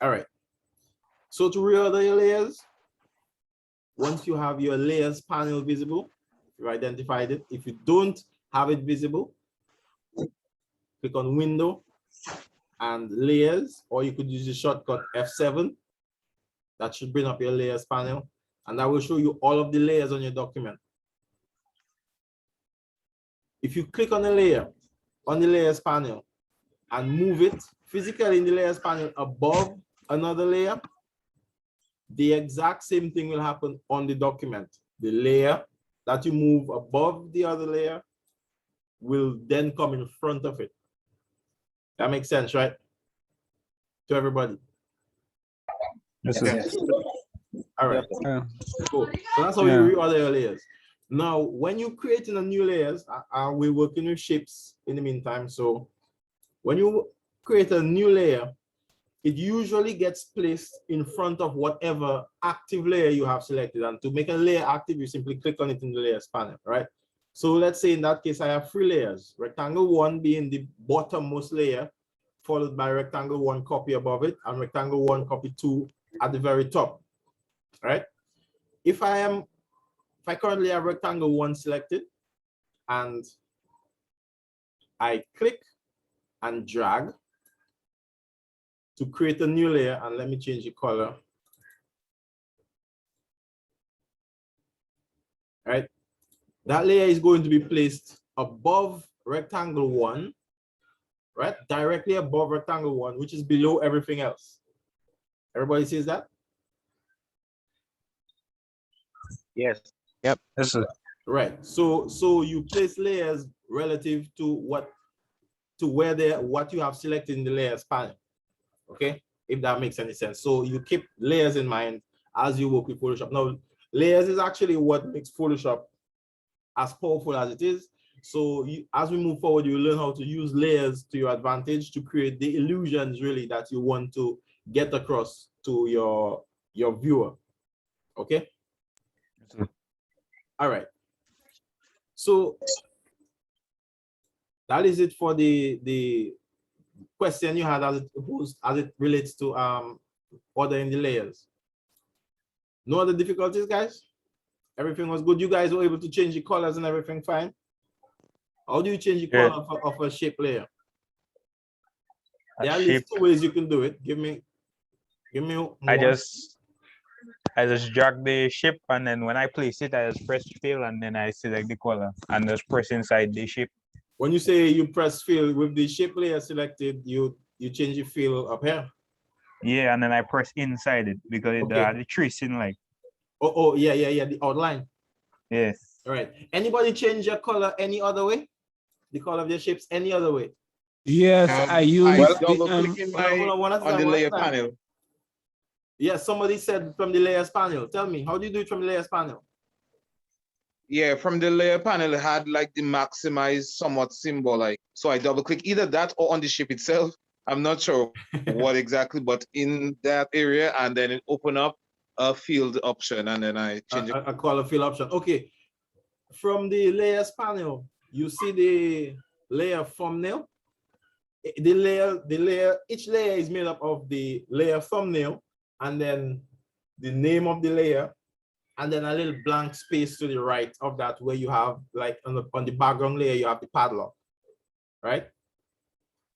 All right. So to reorder your layers, once you have your layers panel visible, you identified it. If you don't have it visible, click on Window and Layers, or you could use the shortcut F7. That should bring up your layers panel, and that will show you all of the layers on your document. If you click on a layer on the layers panel and move it physically in the layers panel above another layer, the exact same thing will happen on the document. The layer that you move above the other layer will then come in front of it. That makes sense, right? To everybody. Yes, okay. All right. Cool. So that's how Yeah. you reorder your layers. Now, when you're creating a new layers, we're working with shapes in the meantime. So when you create a new layer, it usually gets placed in front of whatever active layer you have selected. And to make a layer active, you simply click on it in the layers panel, right? So let's say in that case, I have 3 layers, rectangle 1 being the bottommost layer, followed by rectangle 1 copy above it, and rectangle 1 copy 2 at the very top, right? If I currently have rectangle 1 selected, and I click and drag to create a new layer, and let me change the color. Right, that layer is going to be placed above rectangle 1, right? Directly above rectangle 1, which is below everything else. Everybody sees that? Yes. Yep. Yes, sir. Right. So you place layers relative to what you have selected in the layers panel. Okay, if that makes any sense. So you keep layers in mind as you work with Photoshop. Now, layers is actually what makes Photoshop as powerful as it is. So as we move forward, you learn how to use layers to your advantage to create the illusions really that you want to get across to your viewer. Okay. All right. So that is it for the question you had as it relates to ordering the layers. No other difficulties, guys? Everything was good. You guys were able to change the colors and everything fine? How do you change the color of a shape layer? There are at least 2 ways you can do it. Give me more. I just drag the shape, and then when I place it, I just press fill, and then I select the color and just press inside the shape. When you say you press fill with the shape layer selected, you change the fill up here? Yeah, and then I press inside it because it the tracing like. Oh, yeah, the outline. Yes. All right. Anybody change your color any other way? The color of your shapes any other way? Yes, I use double clicking on the layer panel. Yeah, somebody said from the layers panel. Tell me, how do you do it from the layers panel? Yeah, from the layer panel, it had like the maximize somewhat symbol, like, so I double click either that or on the shape itself. I'm not sure what exactly, but in that area, and then it open up a field option, and then I change a color fill option. Okay. From the layers panel, you see the layer thumbnail. Each layer is made up of the layer thumbnail, and then the name of the layer, and then a little blank space to the right of that where you have, like on the background layer, you have the padlock, right?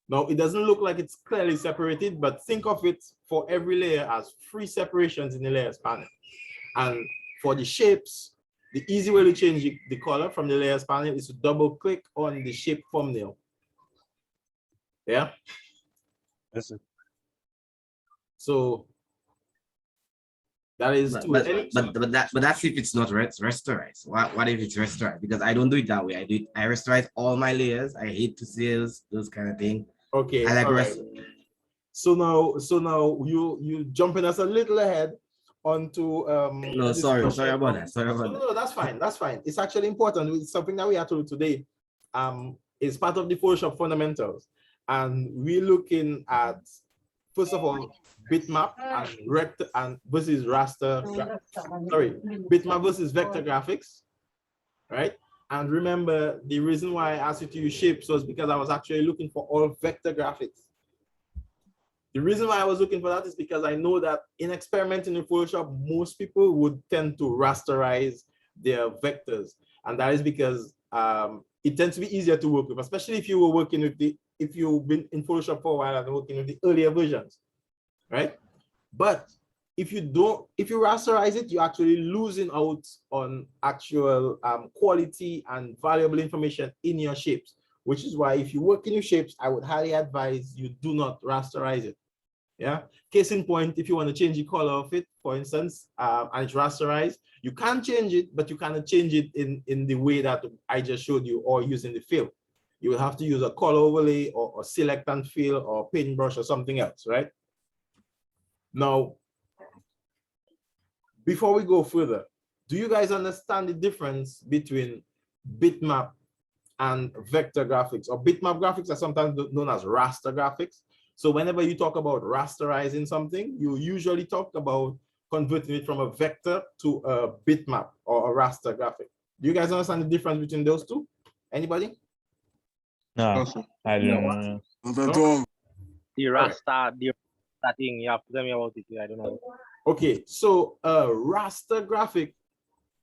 Now, it doesn't look like it's clearly separated, but think of it for every layer as 3 separations in the layers panel. And for the shapes, the easy way to change the color from the layers panel is to double click on the shape thumbnail. Yeah. Yes, sir. So that is but that's if it's not rasterize. What if it's rasterize? Because I don't do it that way. I rasterize all my layers. I hate to see those kind of thing. Okay. I like all right. So now you jumping us a little ahead onto no, sorry about that. No, that's fine. It's actually important. It's something that we have to do today. It's part of the Photoshop fundamentals, and we're looking at, first of all, bitmap and versus raster. Bitmap versus vector graphics, right? And remember, the reason why I asked you to use shapes was because I was actually looking for all vector graphics. The reason why I was looking for that is because I know that in experimenting in Photoshop, most people would tend to rasterize their vectors. And that is because it tends to be easier to work with, especially if you were working with if you've been in Photoshop for a while and working with the earlier versions, right? But if you rasterize it, you're actually losing out on actual quality and valuable information in your shapes, which is why if you work in your shapes, I would highly advise you do not rasterize it. Yeah. Case in point, if you want to change the color of it, for instance, and it's rasterized, you can change it, but you cannot change it in the way that I just showed you or using the fill. You will have to use a color overlay or select and fill or paintbrush or something else, right? Now, before we go further, do you guys understand the difference between bitmap and vector graphics? Or bitmap graphics are sometimes known as raster graphics. So whenever you talk about rasterizing something, you usually talk about converting it from a vector to a bitmap or a raster graphic. Do you guys understand the difference between those two? Anybody? No, I don't know. Not at all. The Rasta, the Rasta thing, you have to tell me about it. I don't know. Okay, so a raster graphic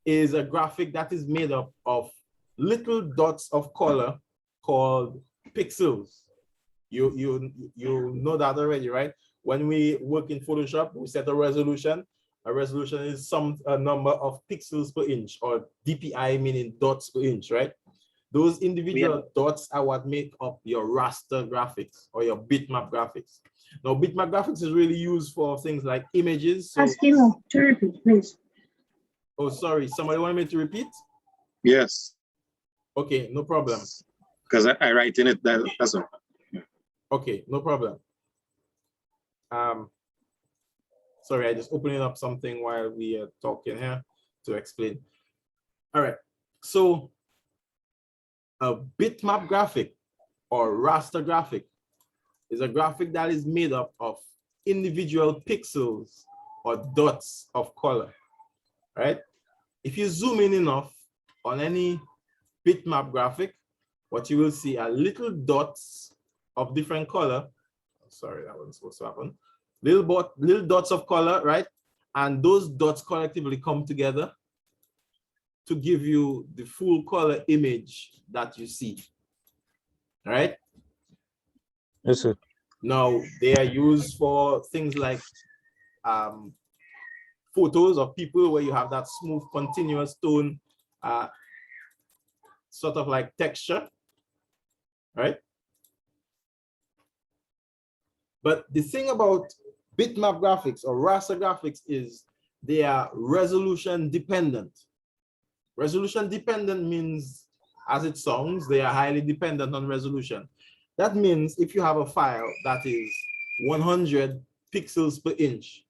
is a graphic that is made up of little dots of color called pixels. You know that already, right? When we work in Photoshop, we set a resolution. A resolution is some number of pixels per inch, or DPI meaning dots per inch, right? Those individual dots are what make up your raster graphics or your bitmap graphics. Now, bitmap graphics is really used for things like images. So, ask him to repeat, please. Oh, sorry. Somebody want me to repeat? Yes. Okay, no problem. Because I write in it, that's all. Okay, no problem. Sorry, I just opening up something while we are talking here to explain. All right, so a bitmap graphic or raster graphic is a graphic that is made up of individual pixels or dots of color, right? If you zoom in enough on any bitmap graphic, what you will see are little dots of different color. Sorry, that wasn't supposed to happen. Little dots of color, right? And those dots collectively come together to give you the full color image that you see, right? Yes, sir. Now, they are used for things like photos of people where you have that smooth, continuous tone, sort of like texture, right? But the thing about bitmap graphics or raster graphics is they are resolution dependent. Resolution dependent means, as it sounds, they are highly dependent on resolution. That means if you have a file that is 100 pixels per inch,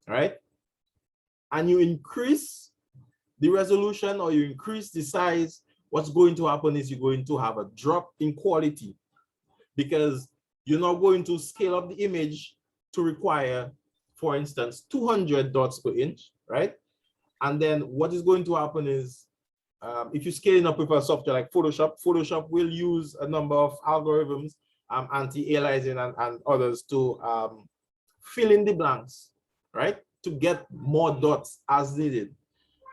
right? And you increase the resolution or you increase the size, what's going to happen is you're going to have a drop in quality because you're now going to scale up the image to require, for instance, 200 dots per inch, right? And then what is going to happen is if you're scaling up with a software like Photoshop, Photoshop will use a number of algorithms, anti-aliasing and others to fill in the blanks, right? To get more dots as needed.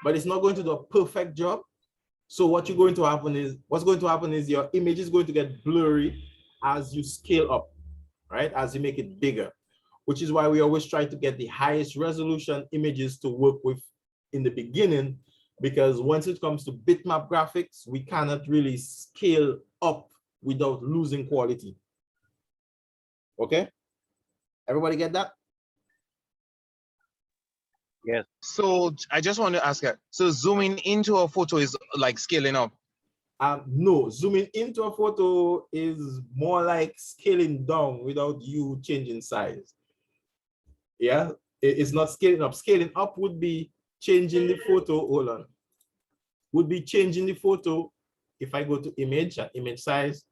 But it's not going to do a perfect job. So what's going to happen is your image is going to get blurry as you scale up, right? As you make it bigger, which is why we always try to get the highest resolution images to work with in the beginning, because once it comes to bitmap graphics, we cannot really scale up without losing quality. Okay? Everybody get that? Yes. So I just want to ask you, so zooming into a photo is like scaling up? No, zooming into a photo is more like scaling down without you changing size. Yeah, it's not scaling up. Scaling up would be changing the photo, hold on. Would be changing the photo if I go to image and image size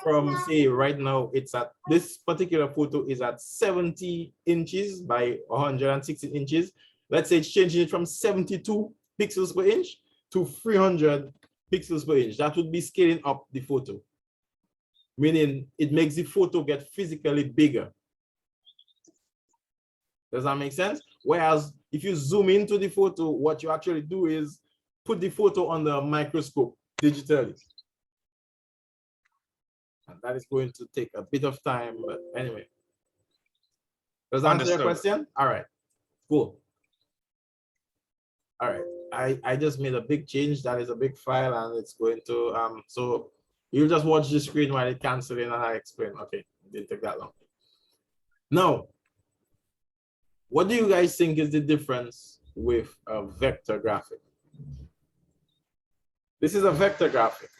from, say, right now, it's at, this particular photo is at 70 inches by 160 inches. Let's say it's changing it from 72 pixels per inch to 300 pixels per inch. That would be scaling up the photo, meaning it makes the photo get physically bigger. Does that make sense? Whereas if you zoom into the photo, what you actually do is put the photo on the microscope digitally. And that is going to take a bit of time, but anyway. Does that answer your question? All right, cool. All right, I just made a big change. That is a big file, and it's going to, so you'll just watch the screen while it cancels in and I explain. Okay, it didn't take that long. Now, what do you guys think is the difference with a vector graphic? This is a vector graphic.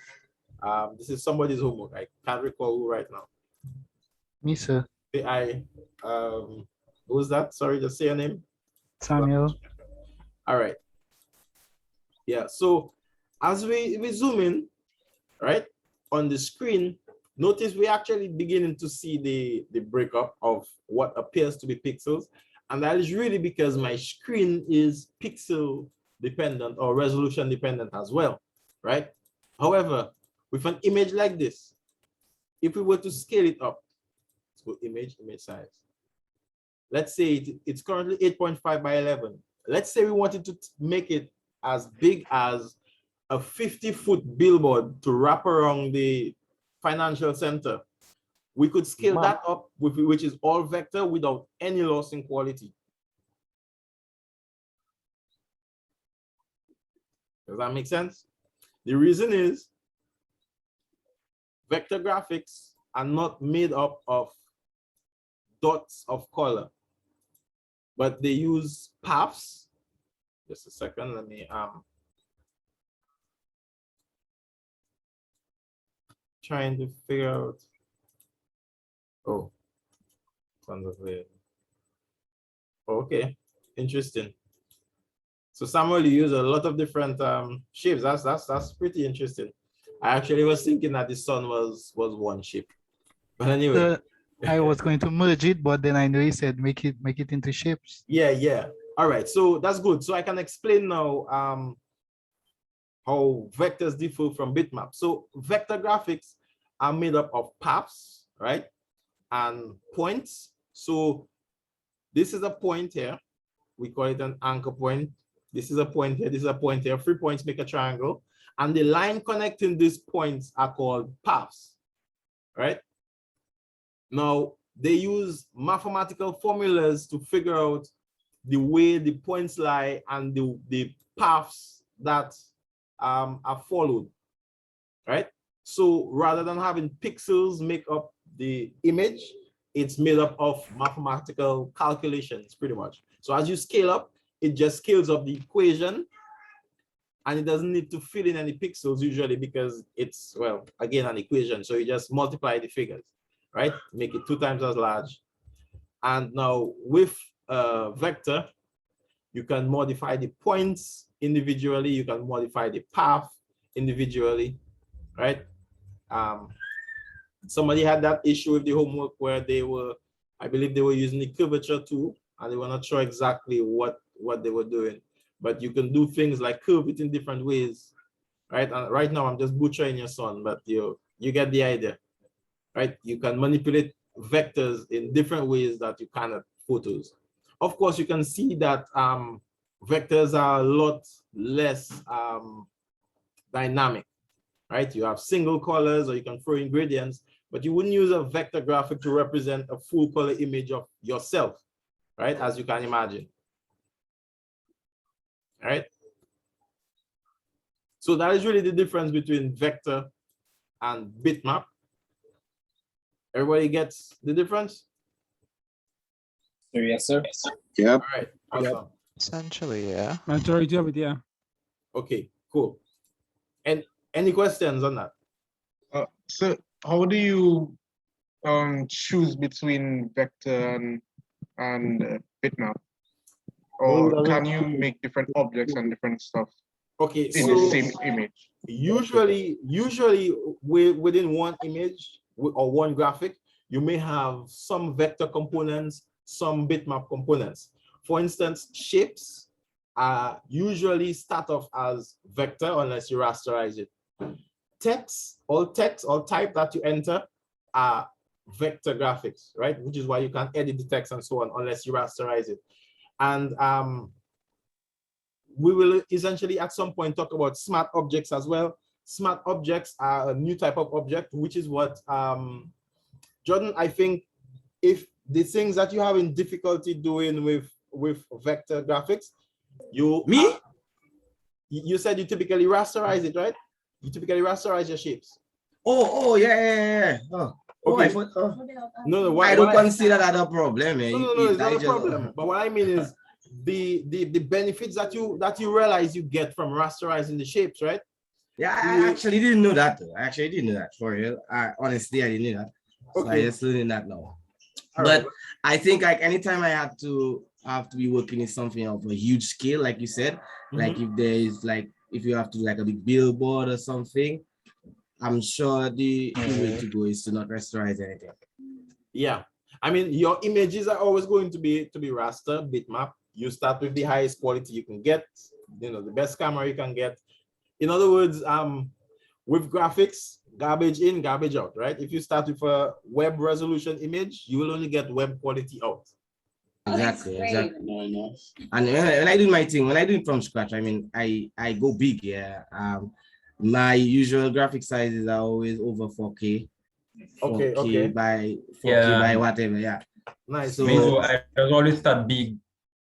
This is somebody's homework. I can't recall who right now. Me, sir. Who's that? Sorry, just say your name. Samuel. All right. Yeah, so as we zoom in, right, on the screen, notice we actually beginning to see the breakup of what appears to be pixels. And that is really because my screen is pixel dependent or resolution dependent as well, right? However, with an image like this, if we were to scale it up, let's go image size. Let's say it's currently 8.5 by 11. Let's say we wanted to make it as big as a 50-foot billboard to wrap around the financial center. We could scale that up, which is all vector without any loss in quality. Does that make sense? The reason is vector graphics are not made up of dots of color, but they use paths. Just a second, let me trying to figure out. Oh, okay, interesting. So Samuel, you use a lot of different shapes. That's pretty interesting. I actually was thinking that the sun was one shape, but anyway. I was going to merge it, but then I know you said make it into shapes. Yeah. All right, so that's good. So I can explain now how vectors differ from bitmap. So vector graphics are made up of paths, right, and points. So this is a point here. We call it an anchor point. This is a point here. This is a point here. 3 points make a triangle. And the line connecting these points are called paths, right? Now, they use mathematical formulas to figure out the way the points lie and the paths that are followed, right? So rather than having pixels make up the image, it's made up of mathematical calculations, pretty much. So as you scale up, it just scales up the equation, and it doesn't need to fill in any pixels usually because it's, well, again, an equation. So you just multiply the figures, right? Make it 2 times as large. And now with vector, you can modify the points individually. You can modify the path individually, right? Somebody had that issue with the homework where they were, I believe they were using the curvature tool, and they were not sure exactly what they were doing. But you can do things like curve it in different ways, right? And right now I'm just butchering your son, but you get the idea, right? You can manipulate vectors in different ways that you cannot photos. Of course, you can see that vectors are a lot less dynamic, right? You have single colors, or you can throw in gradients, but you wouldn't use a vector graphic to represent a full color image of yourself, right? As you can imagine. All right. So that is really the difference between vector and bitmap. Everybody gets the difference? Yes, sir. Yeah. All right. Awesome. Essentially, yeah. Majority of it, yeah. Okay, cool. And any questions on that? So how do you choose between vector and bitmap? Or can you make different objects and different stuff Okay, in so the same image? Usually within one image or one graphic, you may have some vector components, some bitmap components. For instance, shapes usually start off as vector unless you rasterize it. All text or type that you enter are vector graphics, right? Which is why you can't edit the text and so on unless you rasterize it. And we will essentially at some point talk about smart objects as well. Smart objects are a new type of object, which is what, Jordan, I think if the things that you have in difficulty doing with vector graphics, you said you typically rasterize it, right? You typically rasterize your shapes. Oh, yeah. Oh, okay. I thought, No, I don't consider that a problem. Eh? No, it's not a problem. But what I mean is the benefits that you realize you get from rasterizing the shapes, right? Yeah, I actually didn't know that. I actually didn't know that for real. Honestly, I didn't know that. So Okay. I just learning that now. All but right. I think like anytime I have to be working in something of a huge scale, like you said, like if there is like if you have to like a big billboard or something, I'm sure the way to go is to not rasterize anything. Yeah, I mean your images are always going to be raster, bitmap. You start with the highest quality you can get, you know, the best camera you can get. In other words, with graphics, garbage in, garbage out, right? If you start with a web resolution image, you will only get web quality out. Exactly. And when I do my thing, when I do it from scratch, I mean, I go big, yeah. My usual graphic sizes are always over 4K. 4K by 4K by whatever, yeah. Nice. So I always start big.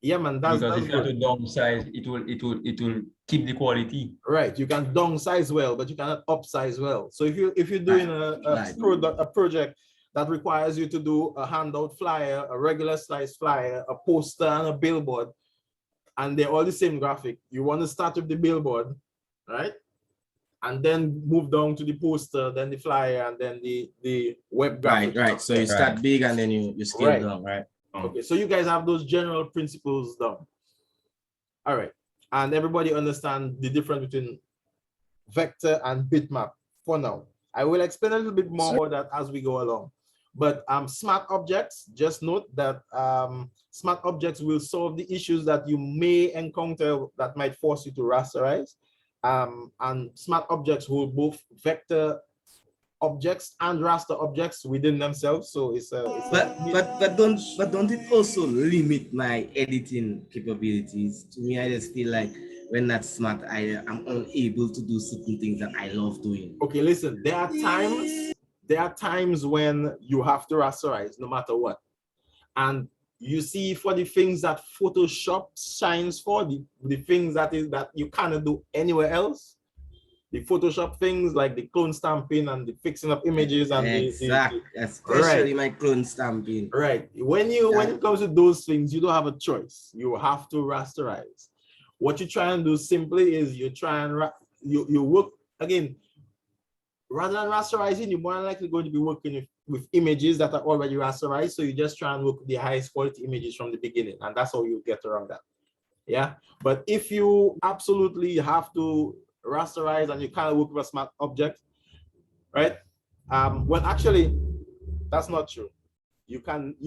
Yeah, man, that's because if you have good. to downsize, it will keep the quality. Right, you can downsize well, but you cannot upsize well. So if you're doing a project that requires you to do a handout flyer, a regular size flyer, a poster, and a billboard, and they're all the same graphic, you want to start with the billboard, right? And then move down to the poster, then the flyer, and then the web graphic. Right. So you start big and then you scale down, right? Okay, so you guys have those general principles down. All right, and everybody understand the difference between vector and bitmap for now. I will explain a little bit more about that as we go along. But smart objects, just note that smart objects will solve the issues that you may encounter that might force you to rasterize. And smart objects will both vector objects and raster objects within themselves. So it's but don't it also limit my editing capabilities? To me, I just feel like when that's smart, I am unable to do certain things that I love doing. Okay, listen, there are times when you have to rasterize no matter what. And you see, for the things that Photoshop shines for, the things that you cannot do anywhere else, the Photoshop things like the clone stamping and the fixing up images and especially my clone stamping. Right. When it comes to those things, you don't have a choice. You have to rasterize. What you try and do simply is you try and you work again. Rather than rasterizing, you're more likely going to be working with images that are already rasterized. So you just try and work with the highest quality images from the beginning, and that's how you get around that. Yeah. But if you absolutely have to rasterize and you can't work with a smart object, right? Well, actually, that's not true. You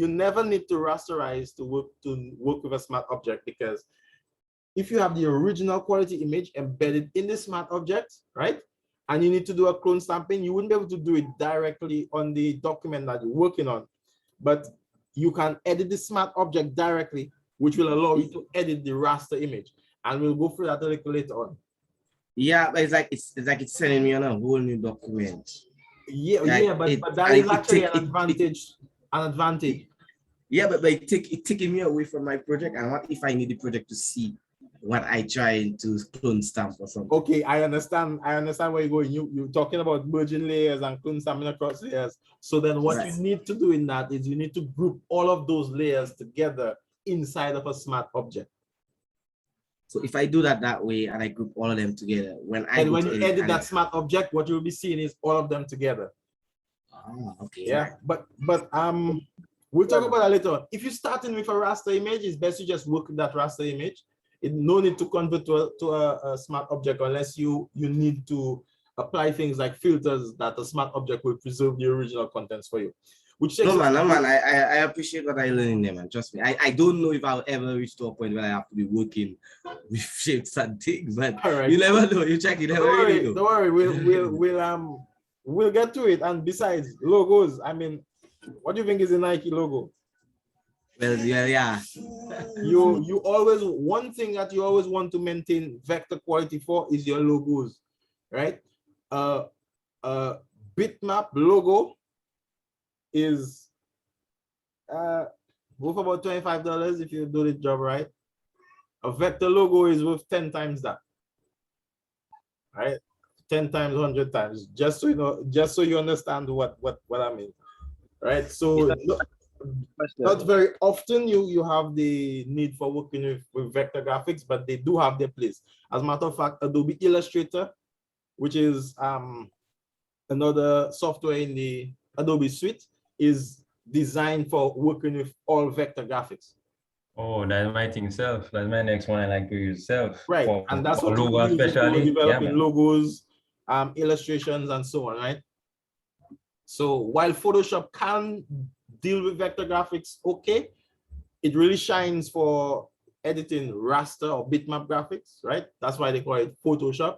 never need to rasterize to work with a smart object, because if you have the original quality image embedded in the smart object, right? And you need to do a clone stamping, you wouldn't be able to do it directly on the document that you're working on. But you can edit the smart object directly, which will allow you to edit the raster image. And we'll go through that a little later on. Yeah, but it's like it's sending me on a whole new document. Yeah, like but that is actually an advantage. Yeah, but it's taking me away from my project. And what if I need the project to see what I try to clone stamp or something? Okay, I understand where you're going. You're talking about merging layers and clone stamping across layers. So then what you need to do in that is you need to group all of those layers together inside of a smart object. So if I do that way and I group all of them together, when you edit that smart object, what you'll be seeing is all of them together. Oh, okay. Yeah, but we'll talk about that later on. If you're starting with a raster image, it's best you just work with that raster image. No need to convert to a smart object unless you need to apply things like filters that a smart object will preserve the original contents for you. No man, I appreciate what I learned in there, man. Trust me. I don't know if I'll ever reach to a point where I have to be working with shapes and things, but you never know. You check it. Don't worry, we'll get to it. And besides logos, I mean, What do you think is the Nike logo? Well, yeah. You always, one thing that you always want to maintain vector quality for is your logos, right? Bitmap logo is worth about $25 if you do the job right. A vector logo is worth 10 times that, right? 10 times, 100 times, just so you know, just so you understand what I mean, right? So not very often you have the need for working with vector graphics, but they do have their place. As a matter of fact, Adobe Illustrator, which is another software in the Adobe suite, is designed for working with all vector graphics. Oh, that's my thing self. That's my next one I like to use self. Right, and that's what logo we use it for especially. developing Yeah, logos, illustrations, and so on, right? So while Photoshop can deal with vector graphics, okay, it really shines for editing raster or bitmap graphics, right? That's why they call it Photoshop.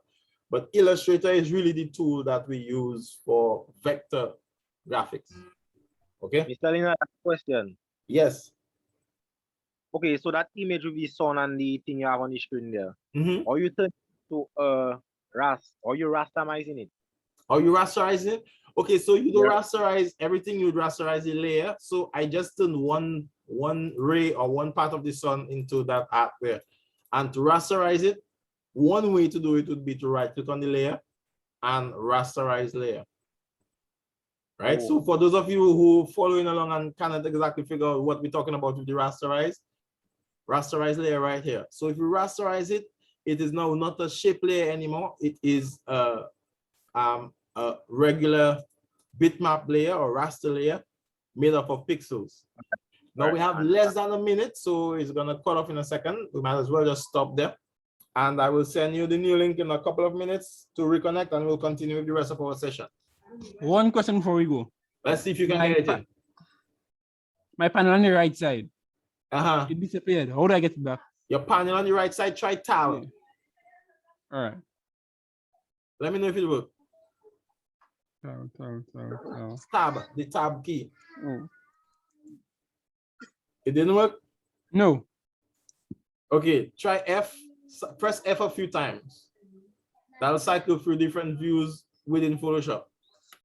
But Illustrator is really the tool that we use for vector graphics. Okay. Mr. Lina, question. Yes. Okay, so that image will be shown on the thing you have on the screen there. Mm-hmm. Or you turn to or you rasterize it. Or you rasterize it? Okay, so you don't rasterize everything, you rasterize a layer. So I just turned one ray or one part of the sun into that art there. And to rasterize it, one way to do it would be to right click on the layer and rasterize layer. Right. Oh. So for those of you who following along and cannot exactly figure out what we're talking about with the rasterize layer right here. So if you rasterize it, it is now not a shape layer anymore. It is a regular bitmap layer or raster layer made up of pixels. Now we have less than a minute, so it's gonna cut off in a second. We might as well just stop there. And I will send you the new link in a couple of minutes to reconnect, and we'll continue with the rest of our session. One question before we go. Let's see if you can get it in. My panel on the right side. Uh-huh. It disappeared. How do I get it back? Your panel on the right side, try tab. Yeah. All right. Let me know if it works. Tab. Tab, the tab key. Oh. It didn't work? No. Okay, try F. Press F a few times. That'll cycle through different views within Photoshop.